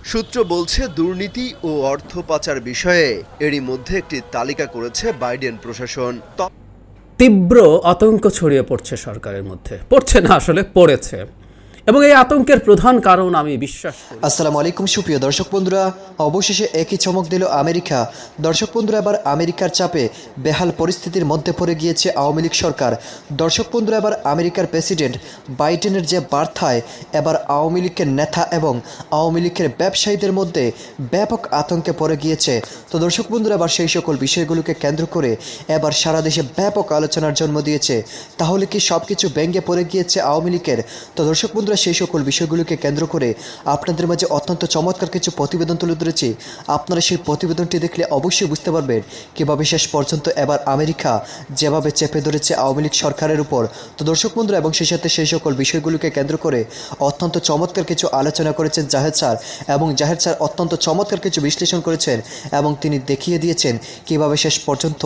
সূত্র বলছে দুর্নীতি ও অর্থ পাচার বিষয়ে এরই মধ্যে একটি তালিকা করেছে বাইডেন প্রশাসন। তীব্র আতঙ্ক ছড়িয়ে পড়ছে সরকারের মধ্যে, পড়ছে না আসলে পড়েছে, এবং এই আতঙ্কের প্রধান কারণ আমি বিশ্বাস করি। আসসালামু আলাইকুম সুপ্রিয় দর্শক বন্ধুরা, অবশেষে একই চমক দিল আমেরিকা। দর্শক বন্ধুরা, এবার আমেরিকার চাপে বেহাল পরিস্থিতির মধ্যে পড়ে গিয়েছে আওয়ামী লীগ সরকার। দর্শক বন্ধুরা, এবার আমেরিকার প্রেসিডেন্ট বাইডেনের যে বার্তায় এবার আওয়ামী লীগের নেতা এবং আওয়ামী লীগের ব্যবসায়ীদের মধ্যে ব্যাপক আতঙ্কে পড়ে গিয়েছে। তো দর্শক বন্ধুরা, এবার সেই সকল বিষয়গুলোকে কেন্দ্র করে এবার সারা দেশে ব্যাপক আলোচনার জন্ম দিয়েছে। তাহলে কি সব কিছু ভেঙে পড়ে গিয়েছে আওয়ামী লীগের? তো দর্শক বন্ধুরা, সেই সকল বিষয়গুলোকে কেন্দ্র করে আপনাদের মাঝে অত্যন্ত চমৎকার কিছু প্রতিবেদন তুলে ধরেছি। আপনারা সেই প্রতিবেদনটি দেখলে অবশ্যই বুঝতে পারবেন কীভাবে শেষ পর্যন্ত এবার আমেরিকা যেভাবে চেপে ধরেছে আওয়ামী লীগ সরকারের উপর। তো দর্শক বন্ধুরা, এবং সেই সাথে সেই সকল বিষয়গুলোকে কেন্দ্র করে অত্যন্ত চমৎকার কিছু আলোচনা করেছেন জাহেদ স্যার, এবং জাহেদ স্যার অত্যন্ত চমৎকার কিছু বিশ্লেষণ করেছেন এবং তিনি দেখিয়ে দিয়েছেন কীভাবে শেষ পর্যন্ত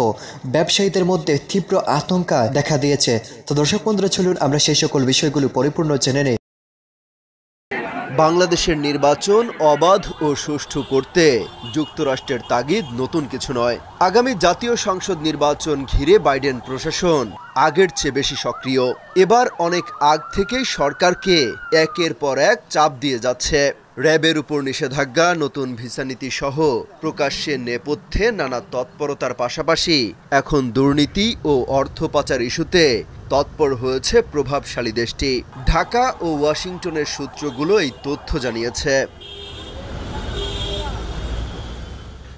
ব্যবসায়ীদের মধ্যে তীব্র আতঙ্ক দেখা দিয়েছে। তো দর্শক বন্ধুরা, চলুন আমরা সেই সকল বিষয়গুলো পরিপূর্ণ জেনে নেই। বাংলাদেশের নির্বাচন অবাধ ও সুষ্ঠু করতে যুক্তরাষ্ট্রের তাগিদ নতুন কিছু নয়। আগামী জাতীয় সংসদ নির্বাচন ঘিরে বাইডেন প্রশাসন আগের চেয়ে বেশি সক্রিয়। এবার অনেক আগ থেকেই সরকারকে একের পর এক চাপ দিয়ে যাচ্ছে। র্যাবের উপর নিষেধাজ্ঞা, নতুন ভিসা নীতি সহ প্রকাশ্যে নেপথ্যে নানা তৎপরতার পাশাপাশি এখন দুর্নীতি ও অর্থ পাচার ইস্যুতে তৎপর হয়েছে প্রভাবশালী দেশটি। ঢাকা ও ওয়াশিংটনের সূত্রগুলো এই তথ্য জানিয়েছে।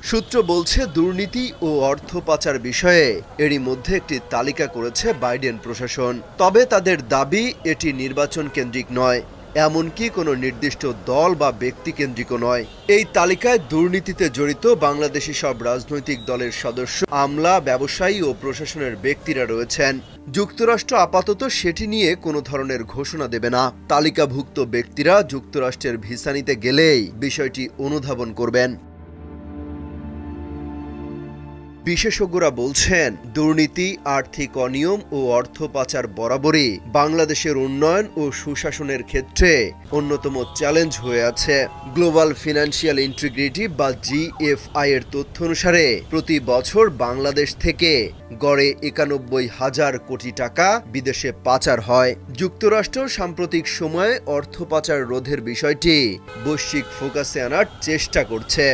সূত্র বলছে দুর্নীতি ও অর্থ পাচার বিষয়ে এরই মধ্যে একটি তালিকা করেছে বাইডেন প্রশাসন। তবে তাদের দাবি এটি নির্বাচন কেন্দ্রিক নয়, এমনকি কোনো নির্দিষ্ট দল বা ব্যক্তি কেন্দ্রিকও নয়। এই তালিকায় দুর্নীতিতে জড়িত বাংলাদেশি সব রাজনৈতিক দলের সদস্য, আমলা, ব্যবসায়ী ও প্রশাসনের ব্যক্তিরা রয়েছেন। যুক্তরাষ্ট্র আপাতত সেটি নিয়ে কোনো ধরনের ঘোষণা দেবে না। তালিকাভুক্ত ব্যক্তিরা যুক্তরাষ্ট্রের ভিসা নিতে গেলেই বিষয়টি অনুধাবন করবেন। বিশেষজ্ঞরা বলছেন দুর্নীতি, আর্থিক অনিয়ম ও অর্থ পাচার বরাবরই বাংলাদেশের উন্নয়ন ও সুশাসনের ক্ষেত্রে অন্যতম চ্যালেঞ্জ হয়ে আছে। গ্লোবাল ফিনান্সিয়াল ইন্টিগ্রিটি বা GFI এর তথ্য অনুসারে প্রতি বছর বাংলাদেশ থেকে গড়ে ৯১,০০০ কোটি টাকা বিদেশে পাচার হয়। যুক্তরাষ্ট্র সাম্প্রতিক সময়ে অর্থ পাচার রোধের বিষয়টি বৈশ্বিক ফোকাসে আনার চেষ্টা করছে।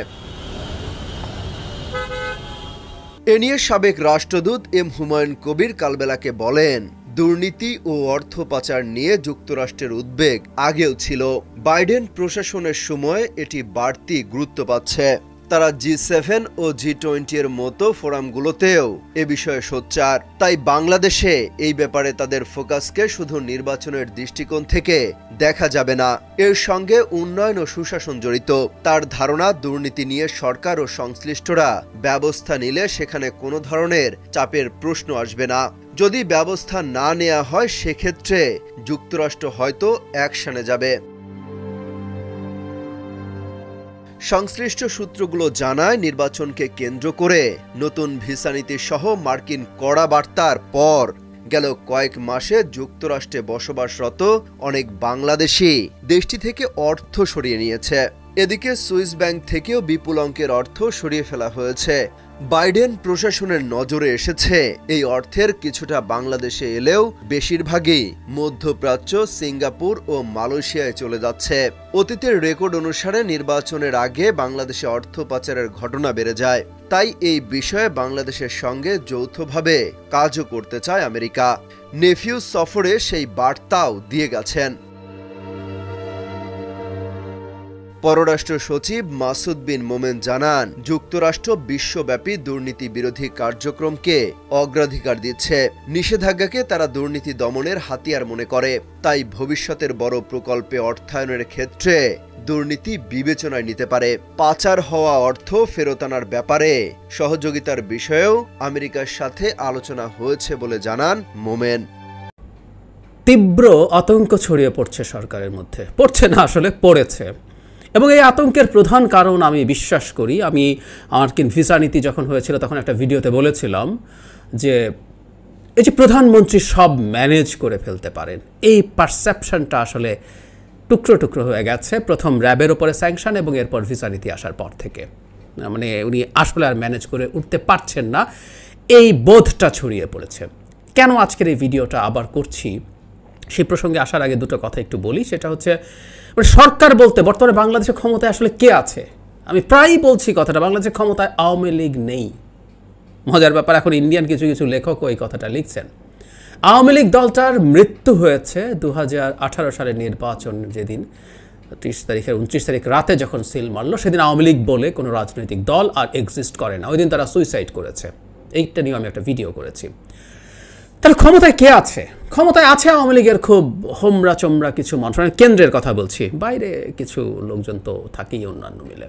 এ নিয়ে সাবেক রাষ্ট্রদূত এম হুমায়ুন কবির কালবেলাকে বলেন, দুর্নীতি ও অর্থ পাচার নিয়ে যুক্তরাষ্ট্রের উদ্বেগ আগেও ছিল, বাইডেন প্রশাসনের সময় এটি বাড়তি গুরুত্ব পাচ্ছে। তারা G7 ও G20 এর মতো ফোরামগুলোতেও এ বিষয়ে সোচ্চার। তাই বাংলাদেশে এই ব্যাপারে তাদের ফোকাসকে শুধু নির্বাচনের দৃষ্টিকোণ থেকে দেখা যাবে না, এর সঙ্গে উন্নয়ন ও সুশাসন জড়িত। তার ধারণা, দুর্নীতি নিয়ে সরকার ও সংশ্লিষ্টরা ব্যবস্থা নিলে সেখানে কোনো ধরনের চাপের প্রশ্ন আসবে না। যদি ব্যবস্থা না নেওয়া হয় সেক্ষেত্রে যুক্তরাষ্ট্র হয়তো অ্যাকশনে যাবে। সংশ্লিষ্ট সূত্রগুলো জানায়, নির্বাচনকে কেন্দ্র করে নতুন ভিসা নীতি সহ মার্কিন কড়া বার্তার পর গেল কয়েক মাসে যুক্তরাষ্ট্রে বসবাসরত অনেক বাংলাদেশি দেশটি থেকে অর্থ সরিয়ে নিয়েছে। এদিকে সুইস ব্যাংক থেকেও বিপুল অঙ্কের অর্থ সরিয়ে ফেলা হয়েছে। বাইডেন প্রশাসনের নজরে এসেছে এই অর্থের কিছুটা বাংলাদেশে এলেও বেশিরভাগই মধ্যপ্রাচ্য, সিঙ্গাপুর ও মালয়েশিয়ায় চলে যাচ্ছে। অতীতের রেকর্ড অনুসারে নির্বাচনের আগে বাংলাদেশে অর্থ পাচারের ঘটনা বেড়ে যায়। তাই এই বিষয়ে বাংলাদেশের সঙ্গে যৌথভাবে কাজও করতে চায় আমেরিকা। নেফিউ সফরে সেই বার্তাও দিয়ে গেছেন। পররাষ্ট্র সচিব মাসুদ বিন মোমেন জানান, যুক্তরাষ্ট্র বিশ্বব্যাপী দুর্নীতি বিরোধী কার্যক্রমকে অগ্রাধিকার দিচ্ছে। নিষেধাজ্ঞাকে তারা দুর্নীতি দমনের হাতিয়ার মনে করে। তাই ভবিষ্যতের বড় প্রকল্পে অর্থায়নের ক্ষেত্রে দুর্নীতি বিবেচনায় নিতে পারে। পাচার হওয়া অর্থ ফেরত আনার ব্যাপারে সহযোগিতার বিষয়েও আমেরিকার সাথে আলোচনা হয়েছে বলে জানান মোমেন। তীব্র আতঙ্ক ছড়িয়ে পড়ছে সরকারের মধ্যে, পড়ছে না আসলে পড়েছে, এবং এই আতঙ্কের প্রধান কারণ আমি বিশ্বাস করি, আমি মার্কিন ভিসা নীতি যখন হয়েছিল তখন একটা ভিডিওতে বলেছিলাম যে এই যে প্রধানমন্ত্রী সব ম্যানেজ করে ফেলতে পারেন, এই পারসেপশনটা আসলে টুকরো টুকরো হয়ে গেছে প্রথম র্যাবের ওপরে স্যাংশন এবং এরপর ভিসা নীতি আসার পর থেকে। মানে উনি আসলে আর ম্যানেজ করে উঠতে পারছেন না, এই বোধটা ছড়িয়ে পড়েছে। কেন আজকের এই ভিডিওটা আবার করছি সেই প্রসঙ্গে আসার আগে দুটো কথা একটু বলি। সেটা হচ্ছে মানে সরকার বলতে বর্তমানে বাংলাদেশের ক্ষমতায় আসলে কে আছে? আমি প্রায়ই বলছি কথাটা, বাংলাদেশের ক্ষমতায় আওয়ামী লীগ নেই। মজার ব্যাপার, এখন ইন্ডিয়ান কিছু কিছু লেখকও এই কথাটা লিখছেন। আওয়ামী লীগ দলটার মৃত্যু হয়েছে 2018 সালের নির্বাচন যেদিন 29 তারিখ রাতে যখন সিল মারলো, সেদিন আওয়ামী লীগ বলে কোনো রাজনৈতিক দল আর এক্সিস্ট করে না। ওই দিন তারা সুইসাইড করেছে। এইটা নিয়ে আমি একটা ভিডিও করেছি। তাহলে ক্ষমতায় কে আছে? ক্ষমতায় আছে আওয়ামী লীগের খুব হোমরা চোমরা কিছু মানুষ, মানে কেন্দ্রের কথা বলছি, বাইরে কিছু লোকজন তো থাকেই অন্যান্য মিলে।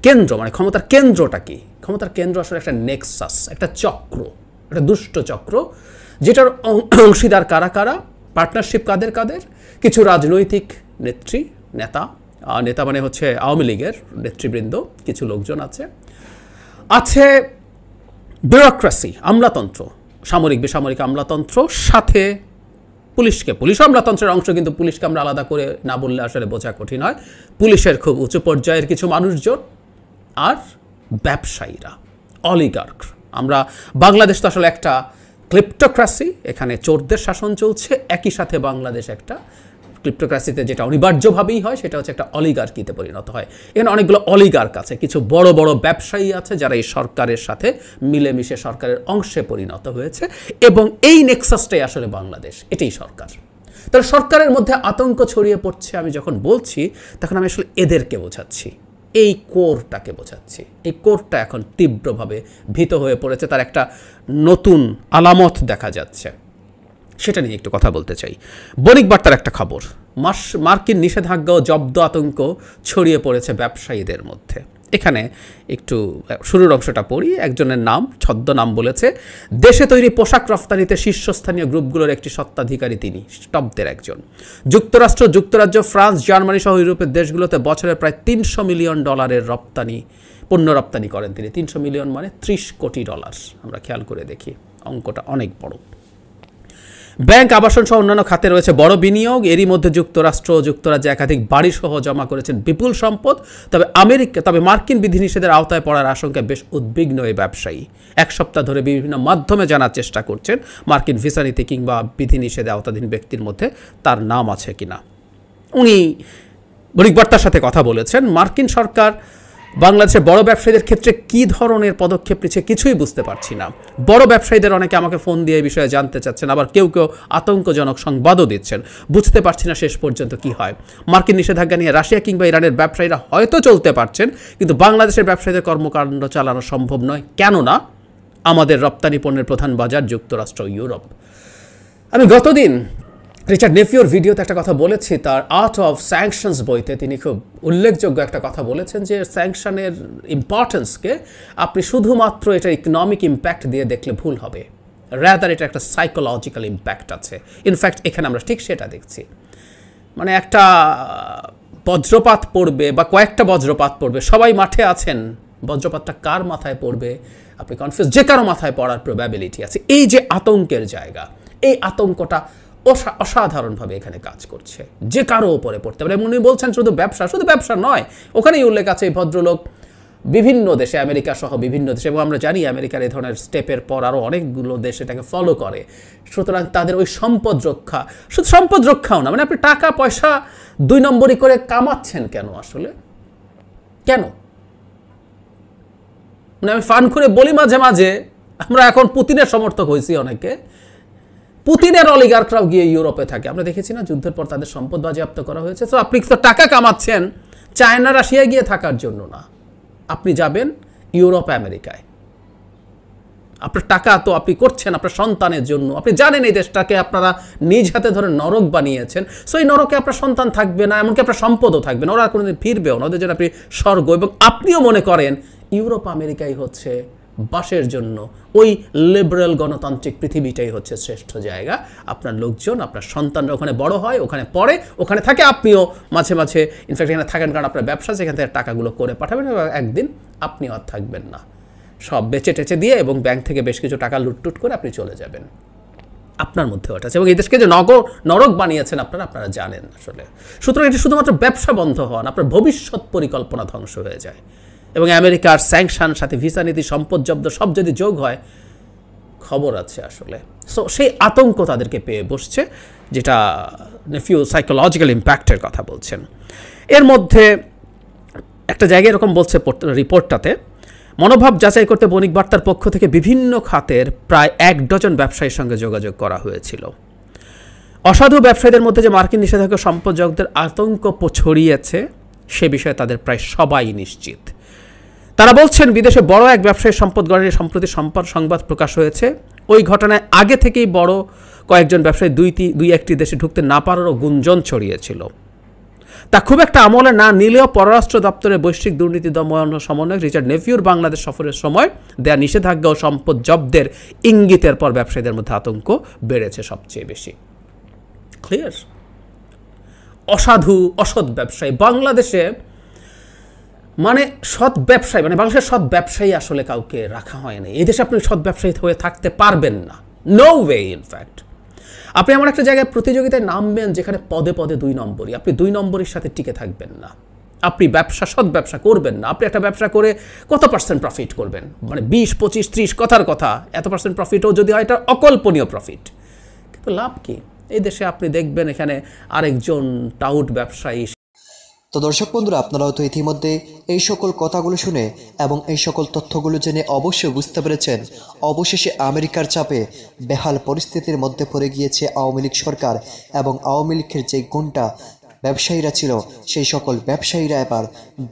কেন্দ্র মানে ক্ষমতার কেন্দ্রটা কি? ক্ষমতার কেন্দ্র আসলে একটা নেক্সাস, একটা চক্র, একটা দুষ্ট চক্র, যেটার অংশীদার কারা কারা, পার্টনারশিপ কাদের কাদের? কিছু রাজনৈতিক নেতা মানে হচ্ছে আওয়ামী লীগের নেতৃবৃন্দ, কিছু লোকজন আছে ব্যুরোক্রেসি, আমলাতন্ত্র, সামরিক বেসামরিক আমলাতন্ত্র, সাথে পুলিশ আমলাতন্ত্রের অংশ, কিন্তু পুলিশকে আমরা আলাদা করে না বললে আসলে বোঝা কঠিন হয়। পুলিশের খুব উঁচু পর্যায়ের কিছু মানুষজন, আর ব্যবসায়ীরা, অলিগার্ক। আমরা বাংলাদেশ তো আসলে একটা ক্লিপ্টোক্রাসি, এখানে চোরদের শাসন চলছে, একই সাথে বাংলাদেশ একটা ক্লিপ্টোক্রাসিতে যেটা অনিবার্যভাবেই হয় সেটা হচ্ছে একটা অলিগার্কিতে পরিণত হয়। এখানে অনেকগুলো অলিগার্ক আছে, কিছু বড় বড় ব্যবসায়ী আছে যারা এই সরকারের সাথে মিলেমিশে সরকারের অংশে পরিণত হয়েছে, এবং এই নেক্সাসটাই আসলে বাংলাদেশ, এটাই সরকার। তাহলে সরকারের মধ্যে আতঙ্ক ছড়িয়ে পড়ছে আমি যখন বলছি, তখন আমি আসলে এদেরকে বোঝাচ্ছি, এই কোরটাকে বোঝাচ্ছি। এই কোরটা এখন তীব্রভাবে ভীত হয়ে পড়েছে, তার একটা নতুন আলামত দেখা যাচ্ছে, সেটা নিয়ে একটু কথা বলতে চাই। বণিক বার্তার একটা খবর, মার্কিন নিষেধাজ্ঞা ও জব্দ আতঙ্ক ছড়িয়ে পড়েছে ব্যবসায়ীদের মধ্যে। এখানে একটু শুরুর অংশটা পড়ি। একজনের নাম, ছদ্মনাম বলেছে, দেশে তৈরি পোশাক রফতানিতে শীর্ষস্থানীয় গ্রুপগুলোর একটি স্বত্বাধিকারী তিনি, টপদের একজন। যুক্তরাজ্য, ফ্রান্স, জার্মানি সহ ইউরোপের দেশগুলোতে বছরে প্রায় $300 মিলিয়ন পণ্য রপ্তানি করেন তিনি। 300 মিলিয়ন মানে $30 কোটি। আমরা খেয়াল করে দেখি, অঙ্কটা অনেক বড়। ব্যাংক, আবাসন সহ অন্যান্য খাতে রয়েছে বড় বিনিয়োগ। এরই মধ্যে যুক্তরাজ্যে একাধিক বাড়ি সহ জমা করেছেন বিপুল সম্পদ। তবে মার্কিন বিধিনিষেধের আওতায় পড়ার আশঙ্কায় বেশ উদ্বিগ্ন এই ব্যবসায়ী। এক সপ্তাহ ধরে বিভিন্ন মাধ্যমে জানার চেষ্টা করছেন মার্কিন ভিসা নীতি কিংবা বিধিনিষেধে আওতাধীন ব্যক্তির মধ্যে তার নাম আছে কিনা। উনি বণিক বার্তার সাথে কথা বলেছেন। মার্কিন সরকার বাংলাদেশের বড় ব্যবসায়ীদের ক্ষেত্রে কী ধরনের পদক্ষেপ নিচ্ছে কিছুই বুঝতে পারছি না। বড় ব্যবসায়ীদের অনেকে আমাকে ফোন দিয়ে এই বিষয়ে জানতে চাচ্ছেন, আবার কেউ আতঙ্কজনক সংবাদও দিচ্ছেন। বুঝতে পারছি না শেষ পর্যন্ত কি হয়। মার্কিন নিষেধাজ্ঞা নিয়ে রাশিয়া কিংবা ইরানের ব্যবসায়ীরা হয়তো চলতে পারছেন, কিন্তু বাংলাদেশের ব্যবসায়ীদের কর্মকাণ্ড চালানো সম্ভব নয়। কেননা আমাদের রপ্তানি পণ্যের প্রধান বাজার যুক্তরাষ্ট্র, ইউরোপ। আমি গতদিন রিচার্ড নেফিওর ভিডিওতে একটা কথা বলেছি, তার আর্ট অফ স্যাংশনস বইতে তিনি খুব উল্লেখযোগ্য একটা কথা বলেছেন, যে স্যাংশনের ইম্পর্টেন্সকে আপনি শুধুমাত্র এটা ইকোনমিক ইম্প্যাক্ট দিয়ে দেখলে ভুল হবে, রাদার এটা একটা সাইকোলজিক্যাল ইম্প্যাক্ট আছে। ইনফ্যাক্ট এখানে আমরা ঠিক সেটা দেখছি। মানে একটা বজ্রপাত পড়বে বা কয়েকটা বজ্রপাত পড়বে, সবাই মাঠে আছেন, বজ্রপাতটা কার মাথায় পড়বে আপনি কনফিউজ, যে কারো মাথায় পড়ার প্রবাবিলিটি আছে। এই যে আতঙ্কের জায়গা, এই আতঙ্কটা অসাধারণভাবে এখানে কাজ করছে, যে কারো উপরে পড়তে পারে। উনি বলছেন শুধু ব্যবসা নয়, ওখানেই উল্লেখ আছে এই ভদ্রলোক বিভিন্ন দেশে, আমেরিকা সহ বিভিন্ন দেশে, এবং আমরা জানি আমেরিকার এই ধরনের স্টেপের পর আরও অনেকগুলো দেশ এটাকে ফলো করে। সুতরাং তাদের ওই সম্পদ রক্ষা, শুধু সম্পদ রক্ষাও না, মানে আপনি টাকা পয়সা 2 নম্বরই করে কামাচ্ছেন কেন আসলে, কেন? মানে আমি ফান করে বলি মাঝে মাঝে, আমরা এখন পুতিনের সমর্থক হয়েছি অনেকে। পুতিনের অলিগার্করাও গিয়ে ইউরোপে থাকে, আমরা দেখেছি না, যুদ্ধের পর তাদের সম্পদ বাজেয়াপ্ত করা হয়েছে। তো আপনি তো টাকা কামাচ্ছেন চায়না রাশিয়ায় গিয়ে থাকার জন্য না, আপনি যাবেন ইউরোপ আমেরিকায়। আপনার টাকা তো আপনি করছেন আপনার সন্তানের জন্য। আপনি জানেন এই দেশটাকে আপনারা নিজ হাতে ধরে নরক বানিয়েছেন, সো এই নরকে আপনার সন্তান থাকবে না, এমনকি আপনার সম্পদও থাকবে না, ওরা কোনোদিন ফিরবেও না, ওদের জন্য আপনি স্বর্গ। এবং আপনিও মনে করেন ইউরোপ আমেরিকাই হচ্ছে বাসের জন্য, ওই লিবারেল গণতান্ত্রিক পৃথিবীটাই হচ্ছে শ্রেষ্ঠ জায়গা। আপনার লোকজন, আপনার সন্তানরা ওখানে বড় হয়, ওখানে পড়ে, ওখানে থাকে, আপনিও মাঝে মাঝে ইনফ্যাক্ট এখানে থাকেন, কারণ আপনার ব্যবসা, সেখান থেকে টাকাগুলো করে পাঠাবেন, এবং একদিন আপনিও আর থাকবেন না, সব বেচে টেচে দিয়ে এবং ব্যাংক থেকে বেশ কিছু টাকা লুটটুট করে আপনি চলে যাবেন। আপনার মধ্যেও এটা আছে, এবং এই দেশকে যে নরক বানিয়েছেন আপনারা জানেন আসলে। সুতরাং এটি শুধুমাত্র ব্যবসা বন্ধ হওয়ান, আপনার ভবিষ্যৎ পরিকল্পনা ধ্বংস হয়ে যায়। এবং আমেরিকার স্যাংশন, সাথে ভিসা নীতি, সম্পদ জব্দ সব যদি যোগ হয়, খবর আছে আসলে। সো সেই আতঙ্ক তাদেরকে পেয়ে বসছে, যেটা নেফিউ সাইকোলজিক্যাল ইম্প্যাক্টের কথা বলছেন। এর মধ্যে একটা জায়গায় এরকম বলছে রিপোর্টটাতে, মনোভাব যাচাই করতে বণিক বার্তার পক্ষ থেকে বিভিন্ন খাতের প্রায় 1 ডজন ব্যবসায়ীর সঙ্গে যোগাযোগ করা হয়েছিল। অসাধু ব্যবসায়ীদের মধ্যে যে মার্কিন নিষেধাজ্ঞা সম্পদযোগদের আতঙ্ক ছড়িয়েছে সে বিষয়ে তাদের প্রায় সবাই নিশ্চিত। তারা বলছেন, বিদেশে বড় এক ব্যবসায়ী সম্পদ গড়ে সম্প্রতি সংবাদ প্রকাশ হয়েছে। ওই ঘটনায় আগে থেকেই বড় কয়েকজন ব্যবসায়ী দুই একটি দেশে ঢুকতে না পারারও গুঞ্জন ছড়িয়েছিল। তা খুব একটা আমলে না নিলেও পররাষ্ট্র দপ্তরের বৈশ্বিক দুর্নীতি দমন সমন্বয়ক রিচার্ড নেফিউর বাংলাদেশ সফরের সময় দেয়া নিষেধাজ্ঞা ও সম্পদ জব্দের ইঙ্গিতের পর ব্যবসায়ীদের মধ্যে আতঙ্ক বেড়েছে সবচেয়ে বেশি। ক্লিয়ার? অসৎ ব্যবসায়ী বাংলাদেশে, মানে সৎ ব্যবসায়ী, মানে বাংলাদেশের সৎ ব্যবসায়ী আসলে কাউকে রাখা হয় না। এই দেশে আপনি সৎ ব্যবসায়ী হয়ে থাকতে পারবেন না, নো ওয়ে। ইনফ্যাক্ট আপনি এমন একটা জায়গায় প্রতিযোগিতায় নামবেন যেখানে পদে পদে 2 নম্বরই, আপনি 2 নম্বরের সাথে টিকে থাকবেন না। আপনি সৎ ব্যবসা করবেন না। আপনি একটা ব্যবসা করে কত % প্রফিট করবেন? মানে 20, 25, 30 কথার কথা, এত % প্রফিটও যদি হয় এটা অকল্পনীয় প্রফিট, কিন্তু লাভ কি? এই দেশে আপনি দেখবেন এখানে আরেকজন টাউট ব্যবসায়ী। তো দর্শক বন্ধুরা, আপনারাও তো ইতিমধ্যে এই সকল কথাগুলো শুনে এবং এই সকল তথ্যগুলো জেনে অবশ্যই বুঝতে পেরেছেন, অবশেষে আমেরিকার চাপে বেহাল পরিস্থিতির মধ্যে পড়ে গিয়েছে আওয়ামী লীগ সরকার, এবং আওয়ামী লীগের যে গুন্ডা ব্যবসায়ীরা ছিল সেই সকল ব্যবসায়ীরা এবার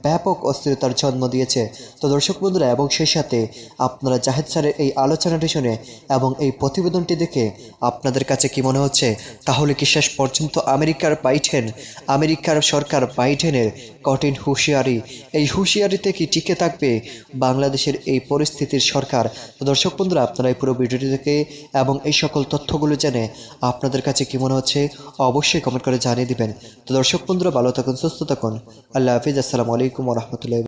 ব্যাপক অস্থিরতার জন্ম দিয়েছে। তো দর্শক বন্ধুরা, এবং সেই সাথে আপনারা জাহেদ স্যারের এই আলোচনাটি শুনে এবং এই প্রতিবেদনটি দেখে আপনাদের কাছে কি মনে হচ্ছে? তাহলে কি শেষ পর্যন্ত আমেরিকার সরকার বাইডেনের কঠিন হুঁশিয়ারি, এই হুঁশিয়ারিতে কি টিকে থাকবে বাংলাদেশের এই পরিস্থিতির সরকার? তো দর্শক বন্ধুরা, আপনারা এই পুরো ভিডিওটি দেখে এবং এই সকল তথ্যগুলো জেনে আপনাদের কাছে কি মনে হচ্ছে অবশ্যই কমেন্ট করে জানিয়ে দিবেন। তো দর্শক বন্ধুরা, ভালো থাকুন, সুস্থ থাকুন, আল্লাহ হাফিজ, আসসালামু আলাইকুম ওয়া রাহমাতুল্লাহি।